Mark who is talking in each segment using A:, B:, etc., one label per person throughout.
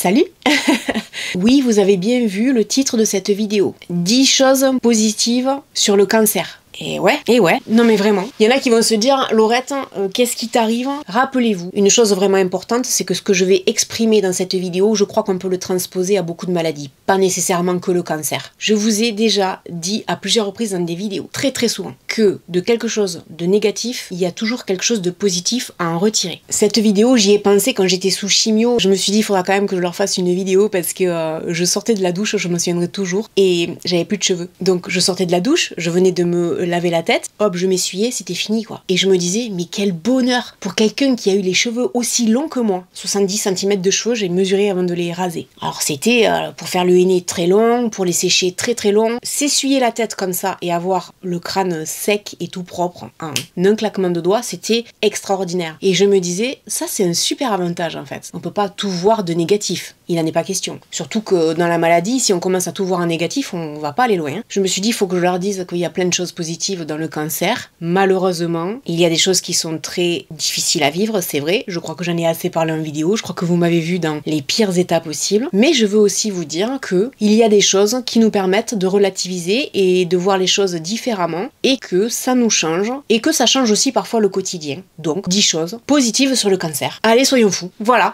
A: Salut. Oui, vous avez bien vu le titre de cette vidéo. 10 choses positives sur le cancer. Et ouais. Non mais vraiment. Il y en a qui vont se dire, Laurette, qu'est-ce qui t'arrive? Rappelez-vous, une chose vraiment importante, c'est que ce que je vais exprimer dans cette vidéo, je crois qu'on peut le transposer à beaucoup de maladies. Pas nécessairement que le cancer. Je vous ai déjà dit à plusieurs reprises dans des vidéos, très souvent, que de quelque chose de négatif, il y a toujours quelque chose de positif à en retirer. Cette vidéo, j'y ai pensé quand j'étais sous chimio. Je me suis dit, il faudra quand même que je leur fasse une vidéo parce que je sortais de la douche, je me souviendrai toujours, et j'avais plus de cheveux. Donc je sortais de la douche, je venais de me laver la tête, hop, je m'essuyais, c'était fini quoi. Et je me disais, mais quel bonheur pour quelqu'un qui a eu les cheveux aussi longs que moi. 70 cm de cheveux, j'ai mesuré avant de les raser. Alors c'était pour faire le henné très long, pour les sécher très long, s'essuyer la tête comme ça et avoir le crâne sec et tout propre en un claquement de doigts, c'était extraordinaire. Et je me disais, ça c'est un super avantage en fait. On peut pas tout voir de négatif. Il n'en est pas question. Surtout que dans la maladie, si on commence à tout voir en négatif, on va pas aller loin. Je me suis dit, il faut que je leur dise qu'il y a plein de choses positives dans le cancer. Malheureusement, il y a des choses qui sont très difficiles à vivre, c'est vrai. Je crois que j'en ai assez parlé en vidéo. Je crois que vous m'avez vu dans les pires états possibles. Mais je veux aussi vous dire que il y a des choses qui nous permettent de relativiser et de voir les choses différemment et que ça nous change et que ça change aussi parfois le quotidien. Donc, 10 choses positives sur le cancer. Allez, soyons fous. Voilà.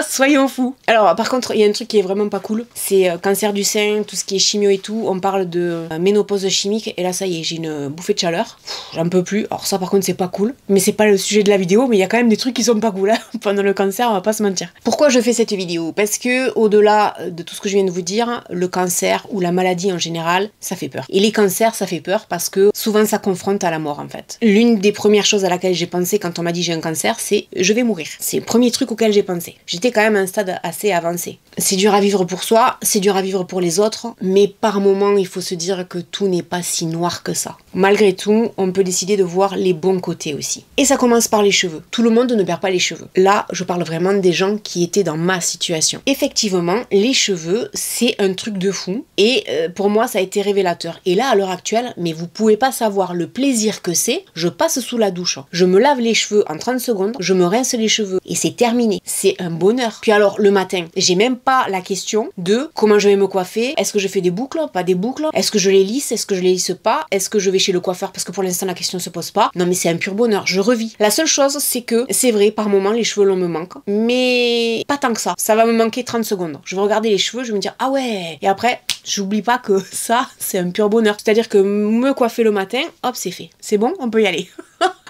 A: Soyons fous. Alors par contre, il y a un truc qui est vraiment pas cool, c'est cancer du sein, tout ce qui est chimio et tout, on parle de ménopause chimique et là ça y est, j'ai une bouffée de chaleur, j'en peux plus. Alors ça par contre c'est pas cool, mais c'est pas le sujet de la vidéo, mais il y a quand même des trucs qui sont pas cool hein. Pendant le cancer, on va pas se mentir. Pourquoi je fais cette vidéo? Parce que au-delà de tout ce que je viens de vous dire, le cancer ou la maladie en général, ça fait peur. Et les cancers, ça fait peur parce que souvent ça confronte à la mort en fait. L'une des premières choses à laquelle j'ai pensé quand on m'a dit j'ai un cancer, c'est je vais mourir. C'est le premier truc auquel j'ai pensé. J'étais quand même à un stade assez avancé. C'est dur à vivre pour soi, c'est dur à vivre pour les autres, mais par moments, il faut se dire que tout n'est pas si noir que ça. Malgré tout, on peut décider de voir les bons côtés aussi. Et ça commence par les cheveux. Tout le monde ne perd pas les cheveux. Là, je parle vraiment des gens qui étaient dans ma situation. Effectivement, les cheveux, c'est un truc de fou, et pour moi, ça a été révélateur. Et là, à l'heure actuelle, mais vous pouvez pas savoir le plaisir que c'est. Je passe sous la douche, je me lave les cheveux en 30 secondes, je me rince les cheveux, et c'est terminé. C'est un bonheur. Puis alors, le matin, j'ai même pas la question de comment je vais me coiffer, est-ce que je fais des boucles, pas des boucles, est-ce que je les lisse, est-ce que je les lisse pas, est-ce que je vais chez le coiffeur, parce que pour l'instant la question se pose pas. Non mais c'est un pur bonheur, je revis. La seule chose c'est que, c'est vrai, par moment les cheveux longs me manquent, mais pas tant que ça. Ça va me manquer 30 secondes. Je vais regarder les cheveux, je vais me dire ah ouais, et après j'oublie pas que ça c'est un pur bonheur. C'est-à-dire que me coiffer le matin, hop c'est fait. C'est bon, on peut y aller.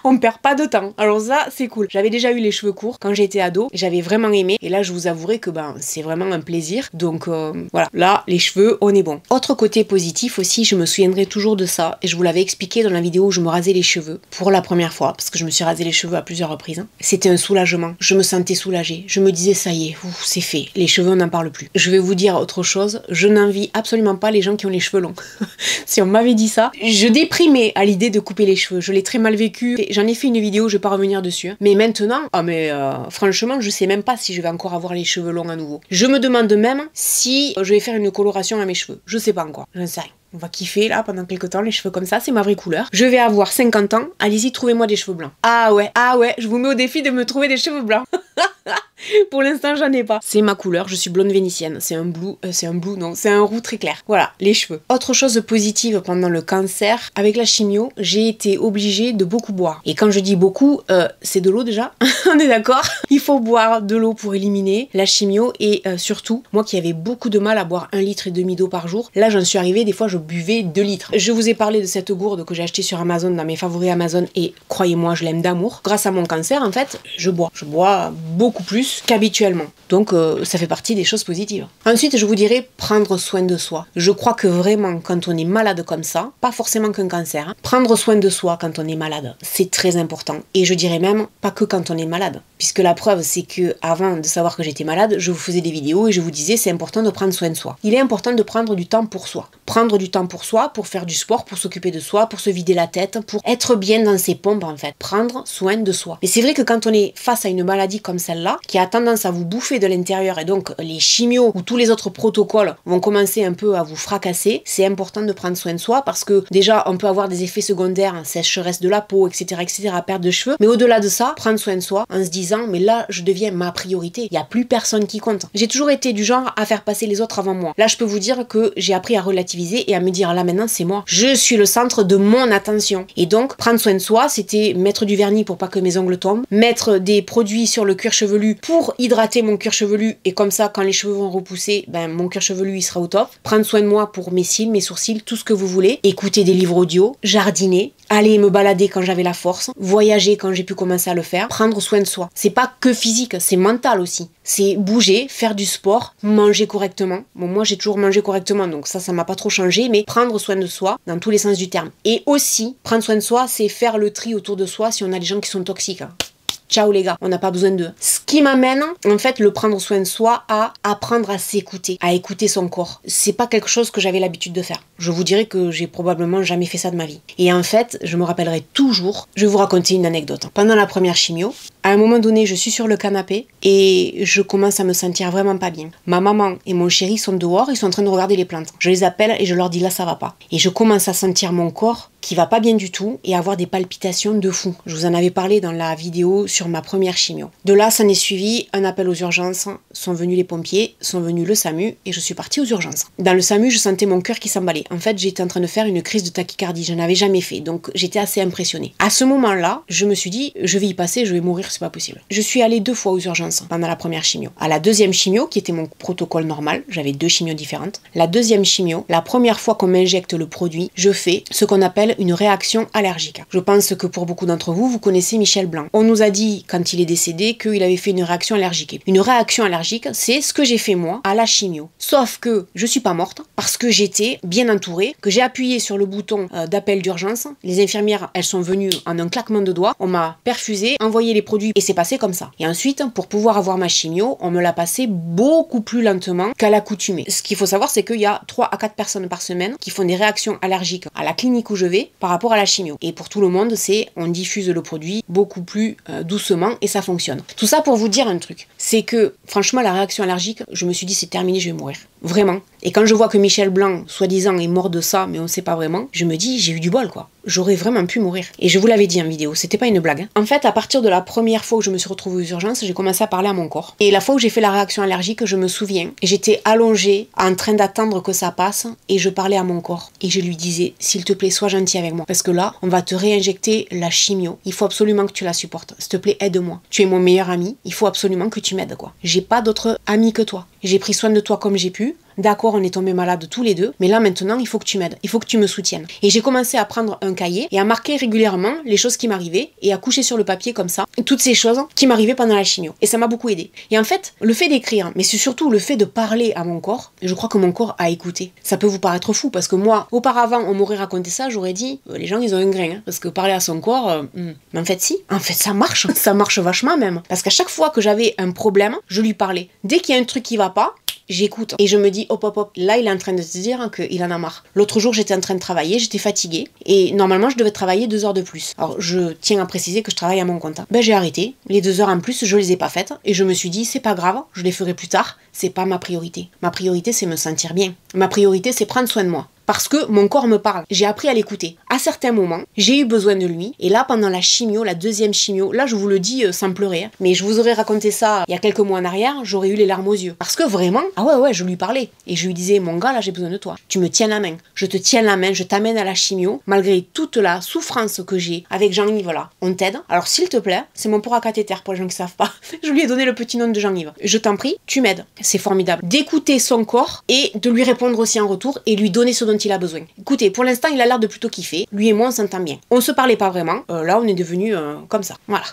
A: On perd pas de temps. Alors ça, c'est cool. J'avais déjà eu les cheveux courts quand j'étais ado. J'avais vraiment aimé. Et là, je vous avouerai que c'est vraiment un plaisir. Donc voilà. Là, les cheveux, on est bon. Autre côté positif aussi, je me souviendrai toujours de ça. Et je vous l'avais expliqué dans la vidéo où je me rasais les cheveux. Pour la première fois. Parce que je me suis rasé les cheveux à plusieurs reprises. C'était un soulagement. Je me sentais soulagée. Je me disais, ça y est, c'est fait. Les cheveux, on n'en parle plus. Je vais vous dire autre chose. Je n'envie absolument pas les gens qui ont les cheveux longs. Si on m'avait dit ça, je déprimais à l'idée de couper les cheveux. Je l'ai très mal vécu. J'en ai fait une vidéo, je vais pas revenir dessus. Hein. Mais maintenant, franchement, je sais même pas si je vais encore avoir les cheveux longs à nouveau. Je me demande même si je vais faire une coloration à mes cheveux. Je sais pas encore, j'en sais rien. On va kiffer là pendant quelques temps, les cheveux comme ça, c'est ma vraie couleur. Je vais avoir 50 ans, allez-y, trouvez-moi des cheveux blancs. Ah ouais, je vous mets au défi de me trouver des cheveux blancs. Pour l'instant, j'en ai pas. C'est ma couleur, je suis blonde vénitienne. C'est un roux très clair. Voilà, les cheveux. Autre chose positive pendant le cancer, avec la chimio, j'ai été obligée de beaucoup boire. Et quand je dis beaucoup, c'est de l'eau déjà. On est d'accord? Il faut boire de l'eau pour éliminer la chimio et surtout, moi qui avais beaucoup de mal à boire 1,5 litre d'eau par jour, là j'en suis arrivée, des fois je buvais 2 litres. Je vous ai parlé de cette gourde que j'ai achetée sur Amazon, dans mes favoris Amazon, et croyez-moi, je l'aime d'amour. Grâce à mon cancer, en fait, je bois. Je bois beaucoup plus qu'habituellement. Donc ça fait partie des choses positives. Ensuite, je vous dirais prendre soin de soi. Je crois que vraiment, quand on est malade comme ça, pas forcément qu'un cancer, hein, prendre soin de soi quand on est malade, c'est très important. Et je dirais même, pas que quand on est malade. Puisque la preuve, c'est que avant de savoir que j'étais malade, je vous faisais des vidéos et je vous disais, c'est important de prendre soin de soi. Il est important de prendre du temps pour soi. Prendre du temps pour soi, pour faire du sport, pour s'occuper de soi, pour se vider la tête, pour être bien dans ses pompes en fait. Prendre soin de soi. Et c'est vrai que quand on est face à une maladie comme celle-là, qui a tendance à vous bouffer de l'intérieur et donc les chimios ou tous les autres protocoles vont commencer un peu à vous fracasser, c'est important de prendre soin de soi parce que déjà on peut avoir des effets secondaires, sécheresse de la peau, etc., perte de cheveux, mais au-delà de ça, prendre soin de soi en se disant mais là je deviens ma priorité, il n'y a plus personne qui compte. J'ai toujours été du genre à faire passer les autres avant moi. Là je peux vous dire que j'ai appris à relativiser et à me dire là maintenant c'est moi, je suis le centre de mon attention. Et donc prendre soin de soi, c'était mettre du vernis pour pas que mes ongles tombent, mettre des produits sur le cuir chevelu pour hydrater mon cuir chevelu et comme ça quand les cheveux vont repousser, ben mon cuir chevelu il sera au top. Prendre soin de moi pour mes cils, mes sourcils, tout ce que vous voulez. Écouter des livres audio, jardiner, aller me balader quand j'avais la force, voyager quand j'ai pu commencer à le faire, prendre soin de soi. C'est pas que physique, c'est mental aussi. C'est bouger, faire du sport, manger correctement. Bon, moi j'ai toujours mangé correctement, donc ça m'a pas trop changé, mais prendre soin de soi dans tous les sens du terme. Et aussi, prendre soin de soi, c'est faire le tri autour de soi si on a des gens qui sont toxiques. Ciao les gars, on n'a pas besoin d'eux. Ce qui m'amène, en fait, le prendre soin de soi à apprendre à s'écouter, à écouter son corps. C'est pas quelque chose que j'avais l'habitude de faire. Je vous dirais que j'ai probablement jamais fait ça de ma vie. Et en fait, je me rappellerai toujours, je vais vous raconter une anecdote. Pendant la première chimio, à un moment donné, je suis sur le canapé et je commence à me sentir vraiment pas bien. Ma maman et mon chéri sont dehors, ils sont en train de regarder les plantes. Je les appelle et je leur dis là ça va pas. Et je commence à sentir mon corps qui va pas bien du tout et avoir des palpitations de fou. Je vous en avais parlé dans la vidéo sur ma première chimio. De là, ça n'est suivi un appel aux urgences, sont venus les pompiers, sont venus le SAMU et je suis partie aux urgences. Dans le SAMU, je sentais mon cœur qui s'emballait. En fait, j'étais en train de faire une crise de tachycardie, je n'avais jamais fait, donc j'étais assez impressionnée. À ce moment-là, je me suis dit, je vais y passer, je vais mourir, c'est pas possible. Je suis allée 2 fois aux urgences pendant la première chimio. À la deuxième chimio, qui était mon protocole normal, j'avais 2 chimios différentes. La deuxième chimio, la première fois qu'on m'injecte le produit, je fais ce qu'on appelle une réaction allergique. Je pense que pour beaucoup d'entre vous, vous connaissez Michel Blanc. On nous a dit, quand il est décédé, qu'il avait fait une réaction allergique. Une réaction allergique, c'est ce que j'ai fait moi à la chimio. Sauf que je suis pas morte parce que j'étais bien entourée, que j'ai appuyé sur le bouton d'appel d'urgence. Les infirmières, elles sont venues en un claquement de doigts. On m'a perfusé, envoyé les produits et c'est passé comme ça. Et ensuite, pour pouvoir avoir ma chimio, on me l'a passé beaucoup plus lentement qu'à l'accoutumée. Ce qu'il faut savoir, c'est qu'il y a 3 à 4 personnes par semaine qui font des réactions allergiques à la clinique où je vais par rapport à la chimio. Et pour tout le monde, c'est on diffuse le produit beaucoup plus doucement et ça fonctionne. Tout ça pour vous dire un truc, c'est que franchement la réaction allergique, je me suis dit c'est terminé, je vais mourir. Vraiment. Et quand je vois que Michel Blanc, soi-disant, est mort de ça, mais on sait pas vraiment, je me dis j'ai eu du bol quoi. J'aurais vraiment pu mourir. Et je vous l'avais dit en vidéo, c'était pas une blague. Hein. En fait, à partir de la première fois où je me suis retrouvée aux urgences, j'ai commencé à parler à mon corps. Et la fois où j'ai fait la réaction allergique, je me souviens, j'étais allongée, en train d'attendre que ça passe, et je parlais à mon corps. Et je lui disais, s'il te plaît, sois gentil avec moi. Parce que là, on va te réinjecter la chimio. Il faut absolument que tu la supportes. S'il te plaît, aide-moi. Tu es mon meilleur ami, il faut absolument que tu m'aides, quoi. J'ai pas d'autre ami que toi. J'ai pris soin de toi comme j'ai pu. D'accord, on est tombés malades tous les deux, mais là maintenant, il faut que tu m'aides, il faut que tu me soutiennes. Et j'ai commencé à prendre un cahier et à marquer régulièrement les choses qui m'arrivaient et à coucher sur le papier comme ça, toutes ces choses qui m'arrivaient pendant la chimio. Et ça m'a beaucoup aidé. Et en fait, le fait d'écrire, mais c'est surtout le fait de parler à mon corps, je crois que mon corps a écouté. Ça peut vous paraître fou parce que moi, auparavant, on m'aurait raconté ça, j'aurais dit, les gens ils ont un grain, hein, parce que parler à son corps, mais en fait si, en fait ça marche vachement même. Parce qu'à chaque fois que j'avais un problème, je lui parlais. Dès qu'il y a un truc qui va pas, j'écoute et je me dis hop hop hop, là il est en train de se dire qu'il en a marre. L'autre jour j'étais en train de travailler, j'étais fatiguée et normalement je devais travailler 2 heures de plus. Alors je tiens à préciser que je travaille à mon compte. Ben j'ai arrêté, les 2 heures en plus je les ai pas faites et je me suis dit c'est pas grave, je les ferai plus tard, c'est pas ma priorité. Ma priorité c'est me sentir bien. Ma priorité c'est prendre soin de moi. Parce que mon corps me parle. J'ai appris à l'écouter. À certains moments, j'ai eu besoin de lui. Et là, pendant la chimio, la deuxième chimio, là, je vous le dis sans pleurer. Hein, mais je vous aurais raconté ça il y a quelques mois en arrière, j'aurais eu les larmes aux yeux. Parce que vraiment, ah ouais, je lui parlais. Et je lui disais, mon gars, là, j'ai besoin de toi. Tu me tiens la main. Je te tiens la main, je t'amène à la chimio. Malgré toute la souffrance que j'ai avec Jean-Yves, là, on t'aide. Alors, s'il te plaît, c'est mon port à cathéter pour les gens qui savent pas. Je lui ai donné le petit nom de Jean-Yves. Je t'en prie, tu m'aides. C'est formidable. D'écouter son corps et de lui répondre aussi en retour et lui donner ce dont il a besoin. Écoutez, pour l'instant, il a l'air de plutôt kiffer. Lui et moi, on s'entend bien. On se parlait pas vraiment. Là, on est devenus comme ça. Voilà.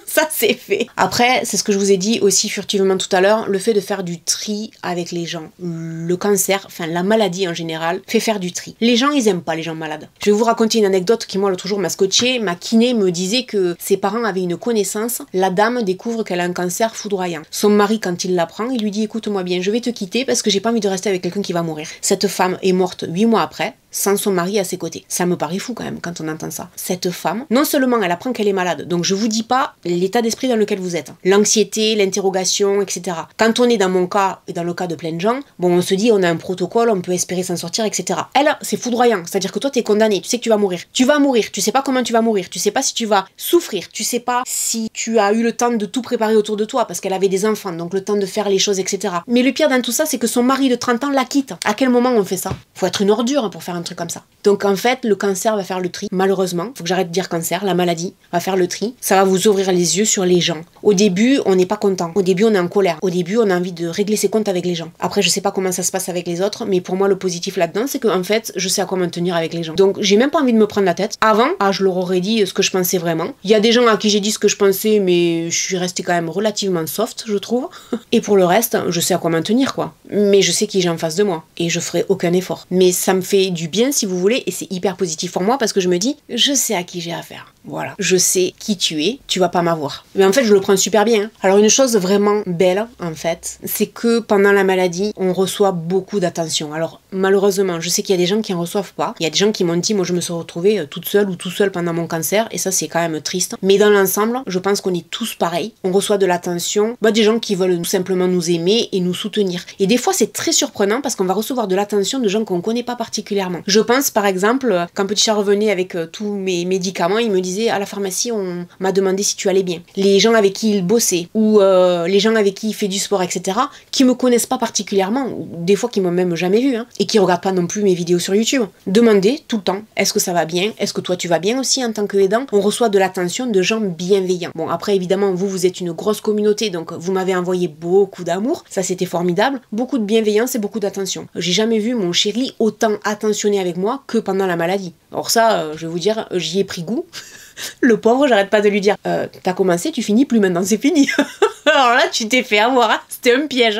A: Ça, c'est fait. Après, c'est ce que je vous ai dit aussi furtivement tout à l'heure, le fait de faire du tri avec les gens. Le cancer, enfin la maladie en général, fait faire du tri. Les gens, ils aiment pas les gens malades. Je vais vous raconter une anecdote qui, moi, l'autre jour m'a scotché. Ma kiné me disait que ses parents avaient une connaissance. La dame découvre qu'elle a un cancer foudroyant. Son mari, quand il l'apprend, il lui dit, écoute-moi bien, je vais te quitter parce que j'ai pas envie de rester avec quelqu'un qui va mourir. Cette femme est morte 8 mois après. sans son mari à ses côtés. Ça me paraît fou quand même quand on entend ça. Cette femme, non seulement elle apprend qu'elle est malade, donc je vous dis pas l'état d'esprit dans lequel vous êtes. L'anxiété, l'interrogation, etc. Quand on est dans mon cas et dans le cas de plein de gens, bon, on se dit on a un protocole, on peut espérer s'en sortir, etc. Elle, c'est foudroyant, c'est-à-dire que toi t'es condamné, tu sais que tu vas mourir. Tu vas mourir, tu sais pas comment tu vas mourir, tu sais pas si tu vas souffrir, tu sais pas si tu as eu le temps de tout préparer autour de toi, parce qu'elle avait des enfants, donc le temps de faire les choses, etc. Mais le pire dans tout ça, c'est que son mari de 30 ans la quitte. À quel moment on fait ça? Faut être une ordure pour faire un truc comme ça. Donc en fait, le cancer va faire le tri, malheureusement. Faut que j'arrête de dire cancer, la maladie va faire le tri. Ça va vous ouvrir les yeux sur les gens. Au début, on n'est pas content. Au début, on est en colère. Au début, on a envie de régler ses comptes avec les gens. Après, je sais pas comment ça se passe avec les autres, mais pour moi, le positif là-dedans, c'est qu'en fait, je sais à quoi me tenir avec les gens. Donc, j'ai même pas envie de me prendre la tête. Avant, je leur aurais dit ce que je pensais vraiment. Il y a des gens à qui j'ai dit ce que je pensais, mais je suis restée quand même relativement soft, je trouve. Et pour le reste, je sais à quoi m'en tenir, quoi. Mais je sais qui j'ai en face de moi. Et je ferai aucun effort. Mais ça me fait du bien, si vous voulez, et c'est hyper positif pour moi, parce que je me dis, je sais à qui j'ai affaire. Voilà. Je sais qui tu es, tu vas pas m'avoir. Mais en fait, je le prends super bien. Alors, une chose vraiment belle, en fait, c'est que pendant la maladie, on reçoit beaucoup d'attention. Alors, malheureusement, je sais qu'il y a des gens qui en reçoivent pas. Il y a des gens qui m'ont dit, moi, je me suis retrouvée toute seule ou tout seul pendant mon cancer, et ça, c'est quand même triste. Mais dans l'ensemble, je pense qu'on est tous pareils. On reçoit de l'attention, des gens qui veulent tout simplement nous aimer et nous soutenir. Et des fois, c'est très surprenant parce qu'on va recevoir de l'attention de gens qu'on connaît pas particulièrement. Je pense, par exemple, quand Petit Chat revenait avec tous mes médicaments, il me disait, à la pharmacie, on m'a demandé si tu allais bien. Les gens avec qui il bossait, ou les gens avec qui il fait du sport, etc., qui me connaissent pas particulièrement, ou des fois qui m'ont même jamais vu, et qui regardent pas non plus mes vidéos sur YouTube. Demandez tout le temps, est-ce que ça va bien? Est-ce que toi tu vas bien aussi en tant qu'aidant? On reçoit de l'attention de gens bienveillants. Bon, après évidemment, vous êtes une grosse communauté, donc vous m'avez envoyé beaucoup d'amour, ça c'était formidable, beaucoup de bienveillance et beaucoup d'attention. J'ai jamais vu mon chéri autant attentionné avec moi que pendant la maladie. Alors ça, je vais vous dire, j'y ai pris goût. Le pauvre, j'arrête pas de lui dire t'as commencé, tu finis plus maintenant, c'est fini. Alors là, tu t'es fait avoir, hein. C'était un piège.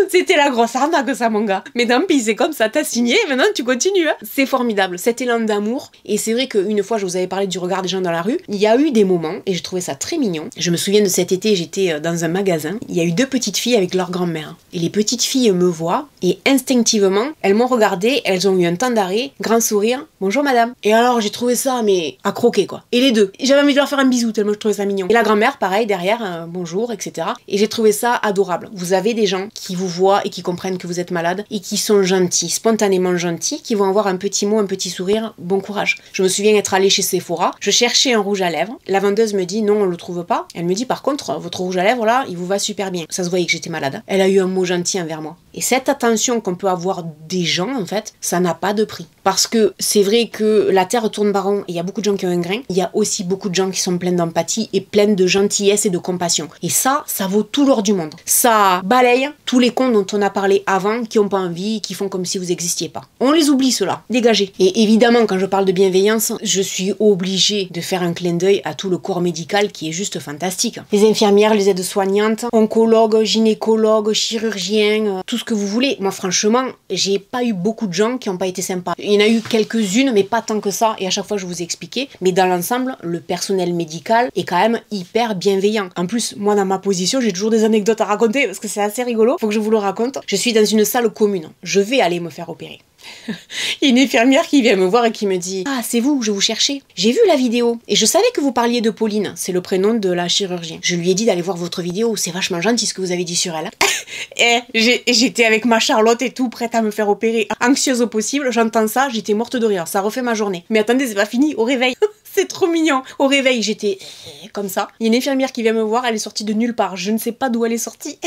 A: C'était la grosse arnaque, ça, mon gars. Mais tant pis, c'est comme ça, t'as signé, maintenant tu continues. Hein. C'est formidable, cet élan d'amour. Et c'est vrai qu'une fois, je vous avais parlé du regard des gens dans la rue, il y a eu des moments, et j'ai trouvé ça très mignon. Je me souviens de cet été, j'étais dans un magasin, il y a eu deux petites filles avec leur grand-mère. Et les petites filles me voient, et instinctivement, elles m'ont regardé, elles ont eu un temps d'arrêt, grand sourire, bonjour madame. Et alors, j'ai trouvé ça, mais à croquer, quoi. Et les deux. J'avais envie de leur faire un bisou, tellement je trouvais ça mignon. Et la grand-mère, pareil, derrière, bonjour, etc. Et j'ai trouvé ça adorable. Vous avez des gens qui vous voient et qui comprennent que vous êtes malade et qui sont gentils, spontanément gentils, qui vont avoir un petit mot, un petit sourire, bon courage. Je me souviens être allée chez Sephora, je cherchais un rouge à lèvres, la vendeuse me dit non, on le trouve pas. Elle me dit par contre, votre rouge à lèvres là, il vous va super bien. Ça se voyait que j'étais malade. Elle a eu un mot gentil envers moi. Et cette attention qu'on peut avoir des gens, en fait, ça n'a pas de prix. Parce que c'est vrai que la terre tourne par rond et il y a beaucoup de gens qui ont un grain. Il y a aussi beaucoup de gens qui sont pleins d'empathie et pleins de gentillesse et de compassion. Et ça vaut tout l'or du monde. Ça balaye tous les cons dont on a parlé avant, qui n'ont pas envie, qui font comme si vous existiez pas. On les oublie, ceux-là. Dégagez. Et évidemment, quand je parle de bienveillance, je suis obligée de faire un clin d'œil à tout le corps médical qui est juste fantastique. Les infirmières, les aides-soignantes, oncologues, gynécologues, chirurgiens, tout ce que vous voulez. Moi, franchement, j'ai pas eu beaucoup de gens qui n'ont pas été sympas. Il y en a eu quelques-unes, mais pas tant que ça. Et à chaque fois, je vous ai expliqué. Mais dans l'ensemble, le personnel médical est quand même hyper bienveillant. En plus, moi, dans ma position, j'ai toujours des anecdotes à raconter parce que c'est assez rigolo. Faut que je vous le raconte. Je suis dans une salle commune. Je vais aller me faire opérer. Il y a une infirmière qui vient me voir et qui me dit « Ah, c'est vous, je vous cherchais. J'ai vu la vidéo et je savais que vous parliez de Pauline. C'est le prénom de la chirurgienne. Je lui ai dit d'aller voir votre vidéo. C'est vachement gentil ce que vous avez dit sur elle. » Et j'étais avec ma Charlotte et tout, prête à me faire opérer. Anxieuse au possible, j'entends ça, j'étais morte de rire. Ça refait ma journée. Mais attendez, c'est pas fini. Au réveil. C'est trop mignon. Au réveil, j'étais comme ça. Il y a une infirmière qui vient me voir, elle est sortie de nulle part. Je ne sais pas d'où elle est sortie.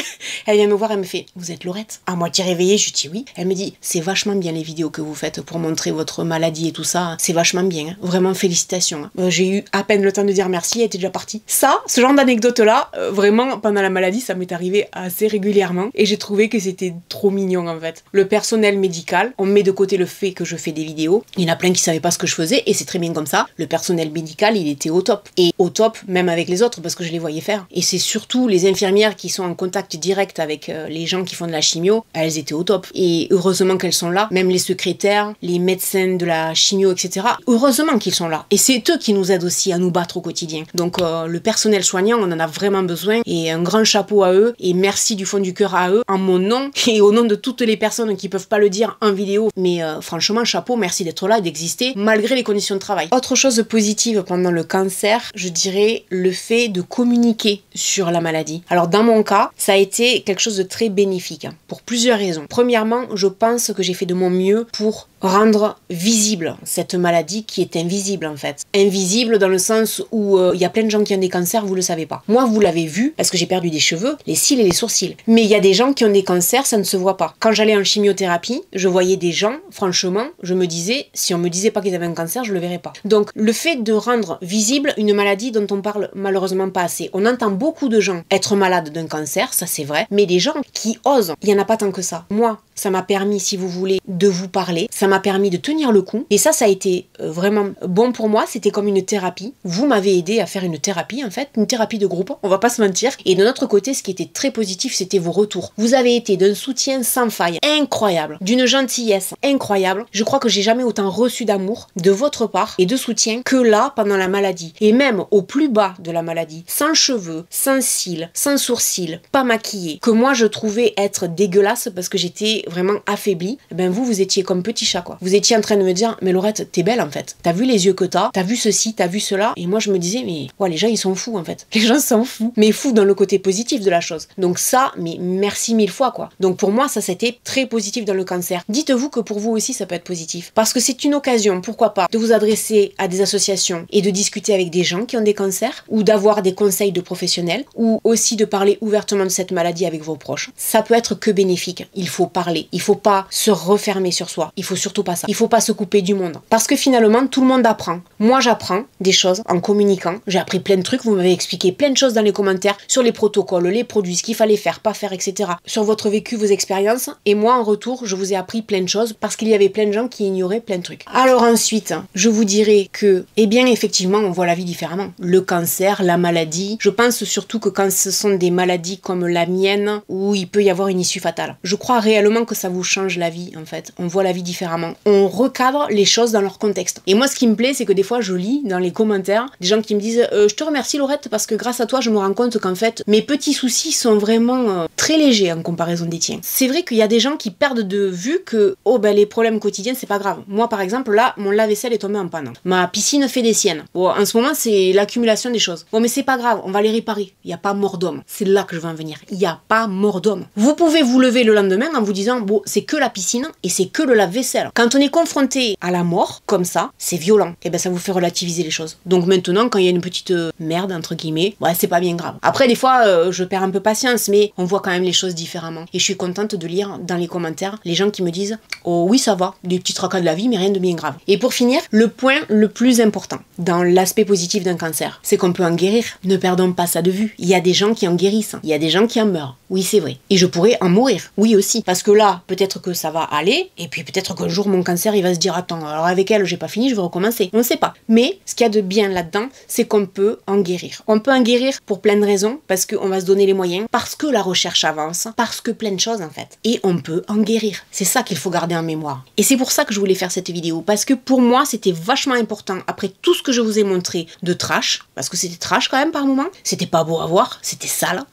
A: Elle vient me voir, elle me fait « Vous êtes Laurette ?» À moitié réveillée, je dis oui. Elle me dit « C'est vachement bien les vidéos que vous faites pour montrer votre maladie et tout ça. C'est vachement bien. Hein. Vraiment, félicitations. Hein. » J'ai eu à peine le temps de dire merci, elle était déjà partie. Ça, ce genre d'anecdote-là, vraiment, pendant la maladie, ça m'est arrivé assez régulièrement. Et j'ai trouvé que c'était trop mignon, en fait. Le personnel médical, on met de côté le fait que je fais des vidéos. Il y en a plein qui savaient pas ce que je faisais et c'est très bien comme ça. Le personnel personnel médical, il était au top. Et au top, même avec les autres, parce que je les voyais faire. Et c'est surtout les infirmières qui sont en contact direct avec les gens qui font de la chimio, elles étaient au top. Et heureusement qu'elles sont là, même les secrétaires, les médecins de la chimio, etc. Heureusement qu'ils sont là. Et c'est eux qui nous aident aussi à nous battre au quotidien. Donc le personnel soignant, on en a vraiment besoin. Et un grand chapeau à eux. Et merci du fond du cœur à eux, en mon nom et au nom de toutes les personnes qui peuvent pas le dire en vidéo. Mais franchement, chapeau, merci d'être là et d'exister, malgré les conditions de travail. Autre chose positive pendant le cancer, je dirais le fait de communiquer sur la maladie. Alors dans mon cas, ça a été quelque chose de très bénéfique, pour plusieurs raisons. Premièrement, je pense que j'ai fait de mon mieux pour rendre visible cette maladie qui est invisible en fait. Invisible dans le sens où il y a plein de gens qui ont des cancers, vous le savez pas. Moi, vous l'avez vu, parce que j'ai perdu des cheveux, les cils et les sourcils. Mais il y a des gens qui ont des cancers, ça ne se voit pas. Quand j'allais en chimiothérapie, je voyais des gens, franchement, je me disais, si on me disait pas qu'ils avaient un cancer, je le verrais pas. Donc, le fait de rendre visible une maladie dont on parle malheureusement pas assez. On entend beaucoup de gens être malades d'un cancer, ça c'est vrai, mais des gens qui osent, il y en a pas tant que ça. Moi, ça m'a permis, si vous voulez, de vous parler. Ça m'a permis de tenir le coup. Et ça a été vraiment bon pour moi. C'était comme une thérapie. Vous m'avez aidé à faire une thérapie, en fait. Une thérapie de groupe, on va pas se mentir. Et de notre côté, ce qui était très positif, c'était vos retours. Vous avez été d'un soutien sans faille, incroyable. D'une gentillesse incroyable. Je crois que j'ai jamais autant reçu d'amour de votre part et de soutien que là, pendant la maladie. Et même au plus bas de la maladie. Sans cheveux, sans cils, sans sourcils, pas maquillée. Que moi, je trouvais être dégueulasse parce que j'étais vraiment affaiblie. Et ben vous étiez comme petit chat quoi. Vous étiez en train de me dire mais Laurette t'es belle en fait. T'as vu les yeux que t'as vu ceci, t'as vu cela. Et moi je me disais mais ouais, les gens ils sont fous en fait. Les gens sont fous. Mais fous dans le côté positif de la chose. Donc ça mais merci mille fois quoi. Donc pour moi ça c'était très positif dans le cancer. Dites-vous que pour vous aussi ça peut être positif. Parce que c'est une occasion, pourquoi pas, de vous adresser à des associations et de discuter avec des gens qui ont des cancers ou d'avoir des conseils de professionnels ou aussi de parler ouvertement de cette maladie avec vos proches. Ça peut être que bénéfique. Il faut parler. Il faut pas se refermer sur soi. Il faut surtout pas ça. Il faut pas se couper du monde. Parce que finalement, tout le monde apprend. Moi, j'apprends des choses en communiquant. J'ai appris plein de trucs. Vous m'avez expliqué plein de choses dans les commentaires sur les protocoles, les produits, ce qu'il fallait faire, pas faire, etc. Sur votre vécu, vos expériences. Et moi, en retour, je vous ai appris plein de choses parce qu'il y avait plein de gens qui ignoraient plein de trucs. Alors ensuite, je vous dirais que, eh bien, effectivement, on voit la vie différemment. Le cancer, la maladie. Je pense surtout que quand ce sont des maladies comme la mienne, où il peut y avoir une issue fatale. Je crois réellement que ça vous change la vie en fait. On voit la vie différemment. On recadre les choses dans leur contexte. Et moi ce qui me plaît c'est que des fois je lis dans les commentaires des gens qui me disent je te remercie Laurette parce que grâce à toi je me rends compte qu'en fait mes petits soucis sont vraiment très légers en comparaison des tiens. C'est vrai qu'il y a des gens qui perdent de vue que oh ben les problèmes quotidiens c'est pas grave. Moi par exemple là mon lave-vaisselle est tombé en panne. Ma piscine fait des siennes. Bon, en ce moment c'est l'accumulation des choses. Bon mais c'est pas grave, on va les réparer. Il n'y a pas mort d'homme. C'est là que je veux en venir. Il n'y a pas mort d'homme. Vous pouvez vous lever le lendemain en vous disant bon c'est que la piscine et c'est que le lave-vaisselle. Quand on est confronté à la mort comme ça, c'est violent. Et ben ça vous fait relativiser les choses. Donc maintenant quand il y a une petite merde entre guillemets, ouais c'est pas bien grave. Après des fois je perds un peu patience mais on voit quand même les choses différemment. Et je suis contente de lire dans les commentaires les gens qui me disent oh oui ça va, des petits tracas de la vie mais rien de bien grave. Et pour finir, le point le plus important dans l'aspect positif d'un cancer, c'est qu'on peut en guérir. Ne perdons pas ça de vue. Il y a des gens qui en guérissent, il y a des gens qui en meurent. Oui c'est vrai. Et je pourrais en mourir. Oui aussi. Parce que là, peut-être que ça va aller, et puis peut-être qu'un jour mon cancer il va se dire attends, alors avec elle j'ai pas fini, je vais recommencer. On ne sait pas. Mais ce qu'il y a de bien là-dedans, c'est qu'on peut en guérir. On peut en guérir pour plein de raisons, parce qu'on va se donner les moyens, parce que la recherche avance, parce que plein de choses en fait. Et on peut en guérir. C'est ça qu'il faut garder en mémoire. Et c'est pour ça que je voulais faire cette vidéo, parce que pour moi c'était vachement important, après tout ce que je vous ai montré de trash, parce que c'était trash quand même par moment, c'était pas beau à voir, c'était sale.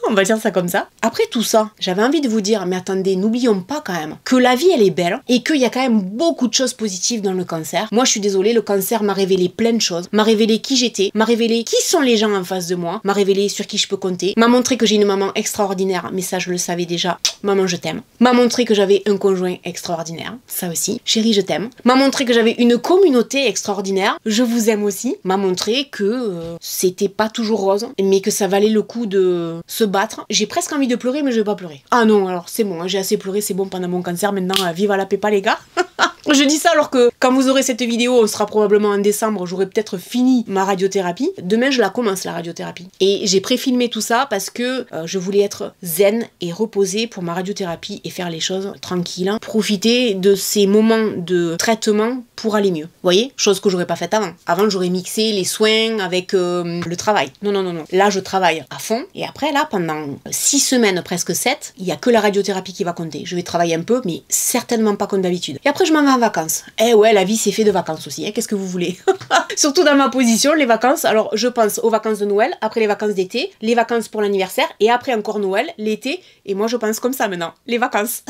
A: On va dire ça comme ça. Après tout ça, j'avais envie de vous dire, mais attendez, n'oublions pas quand même que la vie elle est belle et qu'il y a quand même beaucoup de choses positives dans le cancer. Moi je suis désolée, le cancer m'a révélé plein de choses, m'a révélé qui j'étais, m'a révélé qui sont les gens en face de moi, m'a révélé sur qui je peux compter, m'a montré que j'ai une maman extraordinaire, mais ça je le savais déjà, maman je t'aime, m'a montré que j'avais un conjoint extraordinaire, ça aussi, chérie je t'aime, m'a montré que j'avais une communauté extraordinaire, je vous aime aussi, m'a montré que c'était pas toujours rose, mais que ça valait le coup de se battre. J'ai presque envie de pleurer mais je vais pas pleurer. Ah non alors c'est bon, hein, j'ai assez pleuré, c'est bon pendant mon cancer, maintenant vive à la pépa les gars. Je dis ça alors que quand vous aurez cette vidéo, on sera probablement en décembre, j'aurai peut-être fini ma radiothérapie. Demain, je la commence, la radiothérapie. Et j'ai préfilmé tout ça parce que je voulais être zen et reposée pour ma radiothérapie et faire les choses tranquilles. Profiter de ces moments de traitement pour aller mieux. Vous voyez? Chose que j'aurais pas faite avant. Avant, j'aurais mixé les soins avec le travail. Non, non, non, non. Là, je travaille à fond. Et après, là, pendant 6 semaines, presque 7, il n'y a que la radiothérapie qui va compter. Je vais travailler un peu, mais certainement pas comme d'habitude. Et après, je m'en vais en vacances. Eh ouais, la vie, c'est fait de vacances aussi. Hein. Qu'est-ce que vous voulez? Surtout dans ma position, les vacances. Alors, je pense aux vacances de Noël, après les vacances d'été, les vacances pour l'anniversaire, et après encore Noël, l'été. Et moi, je pense comme ça maintenant. Les vacances.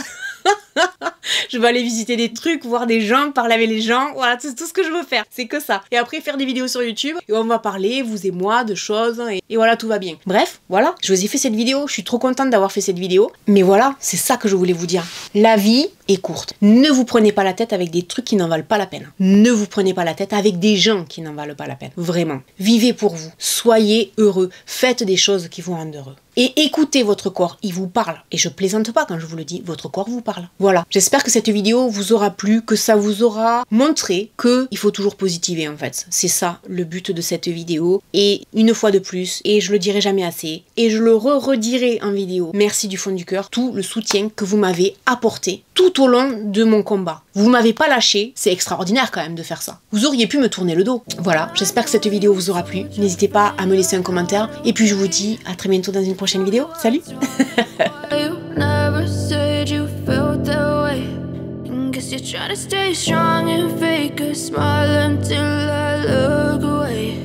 A: Je vais aller visiter des trucs, voir des gens, parler avec les gens. Voilà, tout ce que je veux faire. C'est que ça. Et après, faire des vidéos sur YouTube. Et on va parler, vous et moi, de choses. Et voilà, tout va bien. Bref, voilà. Je vous ai fait cette vidéo. Je suis trop contente d'avoir fait cette vidéo. Mais voilà, c'est ça que je voulais vous dire. La vie est courte. Ne vous prenez pas la tête avec des trucs qui n'en valent pas la peine. Ne vous prenez pas la tête avec des gens qui n'en valent pas la peine. Vraiment. Vivez pour vous. Soyez heureux. Faites des choses qui vous rendent heureux. Et écoutez votre corps, il vous parle. Et je plaisante pas quand je vous le dis, votre corps vous parle. Voilà, j'espère que cette vidéo vous aura plu, que ça vous aura montré qu'il faut toujours positiver en fait. C'est ça le but de cette vidéo. Et une fois de plus, et je le dirai jamais assez, et je le redirai en vidéo, merci du fond du cœur, tout le soutien que vous m'avez apporté tout au long de mon combat. Vous m'avez pas lâché, c'est extraordinaire quand même de faire ça. Vous auriez pu me tourner le dos. Voilà, j'espère que cette vidéo vous aura plu. N'hésitez pas à me laisser un commentaire. Et puis je vous dis à très bientôt dans une prochaine vidéo. Salut. You're trying to stay strong and fake a smile until I look away.